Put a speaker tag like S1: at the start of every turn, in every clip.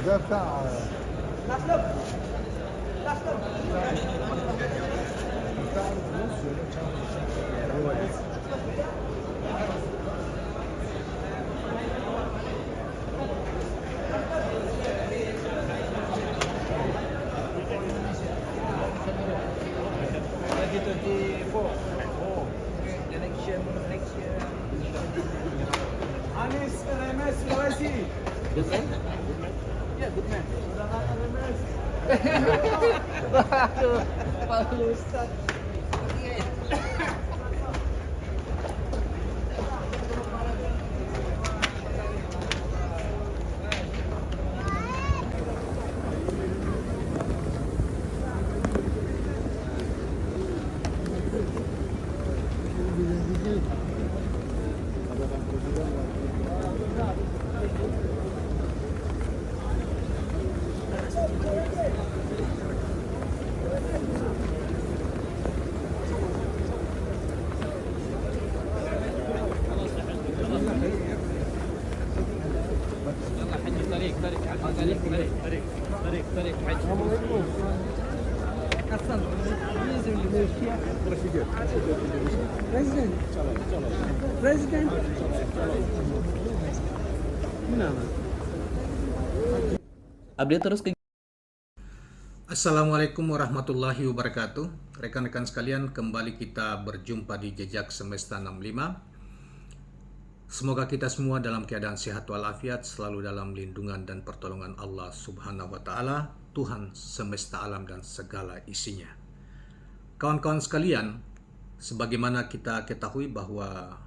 S1: ده بتاع بتاع الفلوس ولا بتاع
S2: Anis RMS Sulawesi.
S3: Good man?
S2: Yeah, good man. RMS.
S3: Aduh, Pak Ustaz. طريق حج.
S2: Hasan. He is in Malaysia. President. President.
S3: Update terus ke
S4: Assalamualaikum warahmatullahi wabarakatuh. Rekan-rekan sekalian, kembali kita berjumpa di Jejak Semesta 65. Semoga kita semua dalam keadaan sehat walafiat, selalu dalam lindungan dan pertolongan Allah Subhanahu wa taala, Tuhan semesta alam dan segala isinya. Kawan-kawan sekalian, sebagaimana kita ketahui bahwa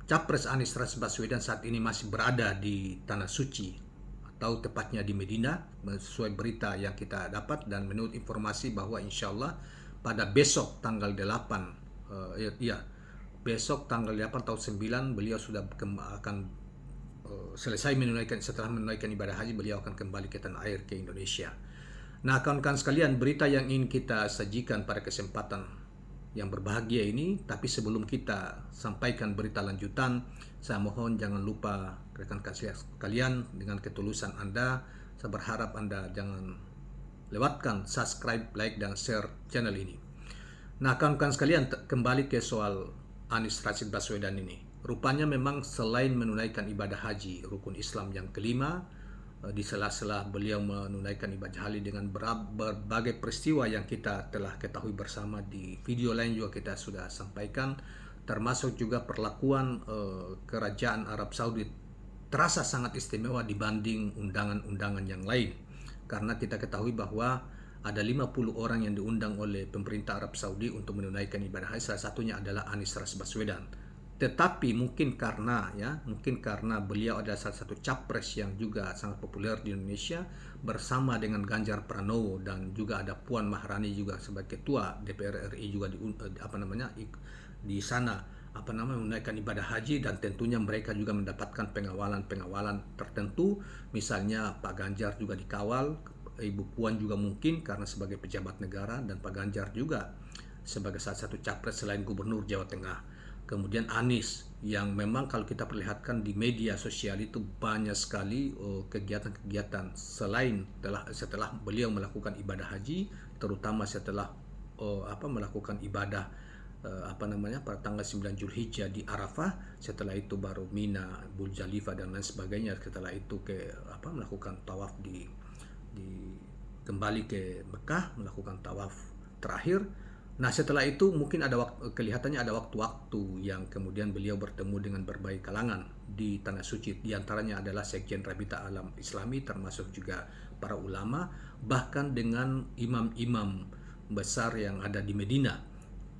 S4: Capres Anies Rashid Baswedan saat ini masih berada di Tanah Suci, atau tepatnya di Medina, sesuai berita yang kita dapat, dan menurut informasi bahwa insya Allah pada besok tanggal 8 besok tanggal 8 atau 9 beliau sudah akan selesai setelah menunaikan ibadah haji, beliau akan kembali ke tanah air, ke Indonesia. Nah, kawan-kawan sekalian, berita yang ingin kita sajikan pada kesempatan yang berbahagia ini, tapi sebelum kita sampaikan berita lanjutan, saya mohon jangan lupa rekan-rekan sekalian, dengan ketulusan Anda, saya berharap Anda jangan lewatkan subscribe, like, dan share channel ini. Nah, kawan-kawan sekalian, kembali ke soal Anies Rashid Baswedan ini. Rupanya memang selain menunaikan ibadah haji, rukun Islam yang kelima, di sela-sela beliau menunaikan ibadah haji dengan berbagai peristiwa yang kita telah ketahui bersama, di video lain juga kita sudah sampaikan, termasuk juga perlakuan kerajaan Arab Saudi terasa sangat istimewa dibanding undangan-undangan yang lain. Karena kita ketahui bahwa ada 50 orang yang diundang oleh pemerintah Arab Saudi untuk menunaikan ibadah haji, salah satunya adalah Anies Rashid Baswedan. Tetapi mungkin karena beliau adalah salah satu capres yang juga sangat populer di Indonesia, bersama dengan Ganjar Pranowo, dan juga ada Puan Maharani juga sebagai ketua DPR RI juga di sana menunaikan ibadah haji, dan tentunya mereka juga mendapatkan pengawalan tertentu. Misalnya Pak Ganjar juga dikawal, Ibu Puan juga mungkin karena sebagai pejabat negara, dan Pak Ganjar juga sebagai salah satu capres selain Gubernur Jawa Tengah. Kemudian Anies, yang memang kalau kita perlihatkan di media sosial itu banyak sekali kegiatan-kegiatan setelah beliau melakukan ibadah haji, terutama setelah melakukan ibadah pada tanggal 9 Zulhijjah di Arafah, setelah itu baru Mina, Muzdalifah dan lain sebagainya, setelah itu melakukan tawaf kembali ke Mekah, melakukan tawaf terakhir. Nah, setelah itu mungkin kelihatannya ada waktu-waktu yang kemudian beliau bertemu dengan berbagai kalangan di Tanah Suci. Di antaranya adalah Sekjen Rabita Alam Islami, termasuk juga para ulama, bahkan dengan imam-imam besar yang ada di Medina.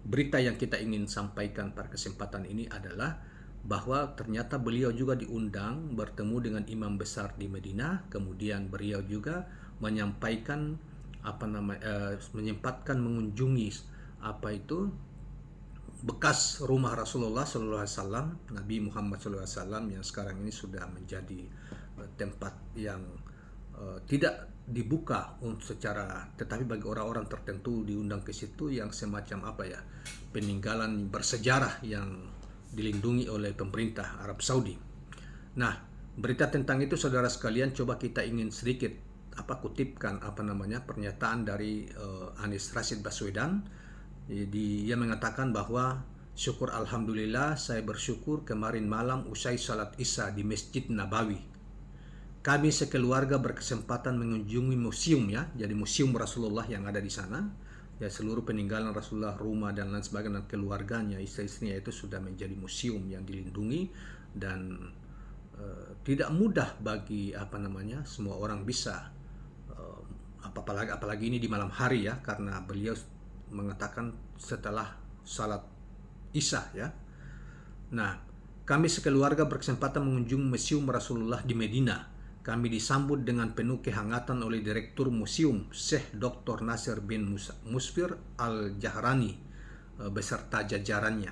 S4: Berita yang kita ingin sampaikan pada kesempatan ini adalah bahwa ternyata beliau juga diundang bertemu dengan imam besar di Medina. Kemudian beliau juga menyempatkan mengunjungi bekas rumah Rasulullah SAW, Nabi Muhammad SAW, yang sekarang ini sudah menjadi tempat yang tidak dibuka tetapi bagi orang-orang tertentu diundang ke situ, yang semacam peninggalan bersejarah yang dilindungi oleh pemerintah Arab Saudi. Nah, Berita tentang itu saudara sekalian, coba kita ingin sedikit kutipkan pernyataan dari Anies Rashid Baswedan. Jadi ia mengatakan bahwa syukur alhamdulillah, saya bersyukur kemarin malam usai salat Isya di Masjid Nabawi. Kami sekeluarga berkesempatan mengunjungi museum ya, jadi museum Rasulullah yang ada di sana. Ya, seluruh peninggalan Rasulullah, rumah dan lain sebagainya, dan keluarganya, istri-istrinya itu sudah menjadi museum yang dilindungi dan tidak mudah bagi semua orang bisa apalagi ini di malam hari ya, karena beliau mengatakan setelah salat Isya ya. Nah, kami sekeluarga berkesempatan mengunjungi museum Rasulullah di Medina. Kami disambut dengan penuh kehangatan oleh Direktur Museum Syekh Dr. Nasir bin Musfir Al-Jahrani beserta jajarannya.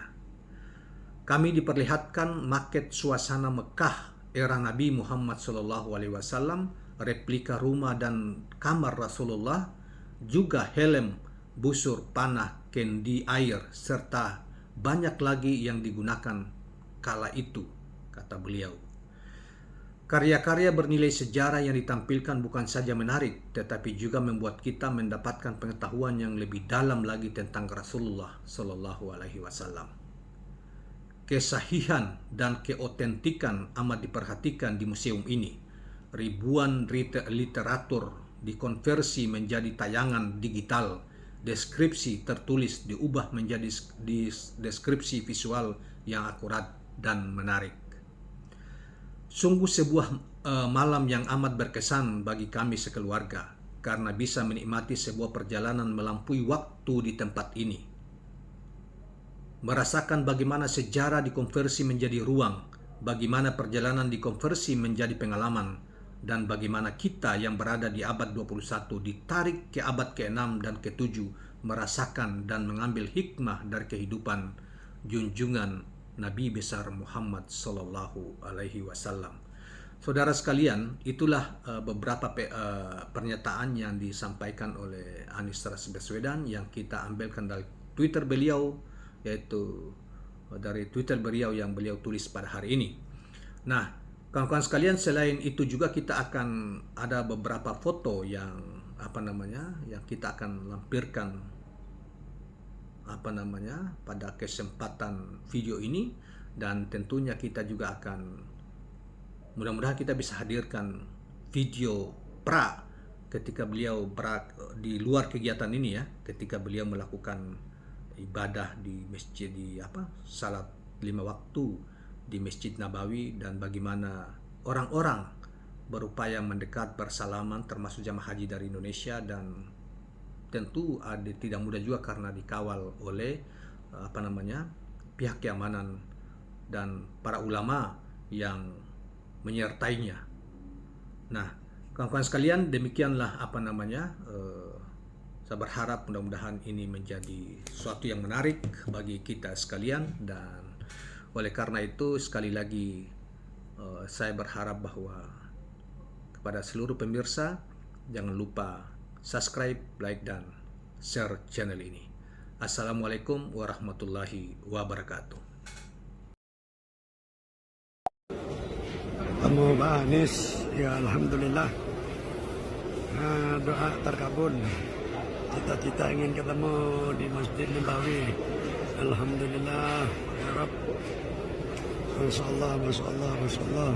S4: Kami diperlihatkan maket suasana Mekah era Nabi Muhammad SAW, replika rumah dan kamar Rasulullah, juga helm, busur, panah, kendi air, serta banyak lagi yang digunakan kala itu, kata beliau. Karya-karya bernilai sejarah yang ditampilkan bukan saja menarik, tetapi juga membuat kita mendapatkan pengetahuan yang lebih dalam lagi tentang Rasulullah Shallallahu Alaihi Wasallam. Kesahihan dan keotentikan amat diperhatikan di museum ini. Ribuan literatur dikonversi menjadi tayangan digital. Deskripsi tertulis diubah menjadi deskripsi visual yang akurat dan menarik. Sungguh sebuah malam yang amat berkesan bagi kami sekeluarga, karena bisa menikmati sebuah perjalanan melampaui waktu di tempat ini. Merasakan bagaimana sejarah dikonversi menjadi ruang, bagaimana perjalanan dikonversi menjadi pengalaman, dan bagaimana kita yang berada di abad 21 ditarik ke abad ke-6 dan ke-7, merasakan dan mengambil hikmah dari kehidupan junjungan Nabi besar Muhammad Sallallahu Alaihi Wasallam. Saudara sekalian, itulah beberapa pernyataan yang disampaikan oleh Anies Rashid Baswedan yang kita ambilkan dari Twitter beliau, yaitu dari Twitter beliau yang beliau tulis pada hari ini. Nah, kawan-kawan sekalian, selain itu juga kita akan ada beberapa foto yang yang kita akan lampirkan pada kesempatan video ini, dan tentunya kita juga akan mudah-mudahan kita bisa hadirkan video ketika beliau di luar kegiatan ini ya, ketika beliau melakukan ibadah di masjid salat 5 waktu di Masjid Nabawi, dan bagaimana orang-orang berupaya mendekat bersalaman termasuk jamaah haji dari Indonesia, dan tentu tidak mudah juga karena dikawal oleh pihak keamanan dan para ulama yang menyertainya. Nah, kawan-kawan sekalian, demikianlah saya berharap mudah-mudahan ini menjadi sesuatu yang menarik bagi kita sekalian, dan oleh karena itu sekali lagi saya berharap bahwa kepada seluruh pemirsa jangan lupa subscribe, like, dan share channel ini. Assalamualaikum warahmatullahi wabarakatuh.
S1: Kamu Pak Anies, ya alhamdulillah, doa terkabul. Cita-cita ingin ketemu di Masjid Nabawi, alhamdulillah ya Rabb. Masya Allah, Masya Allah, Masya Allah.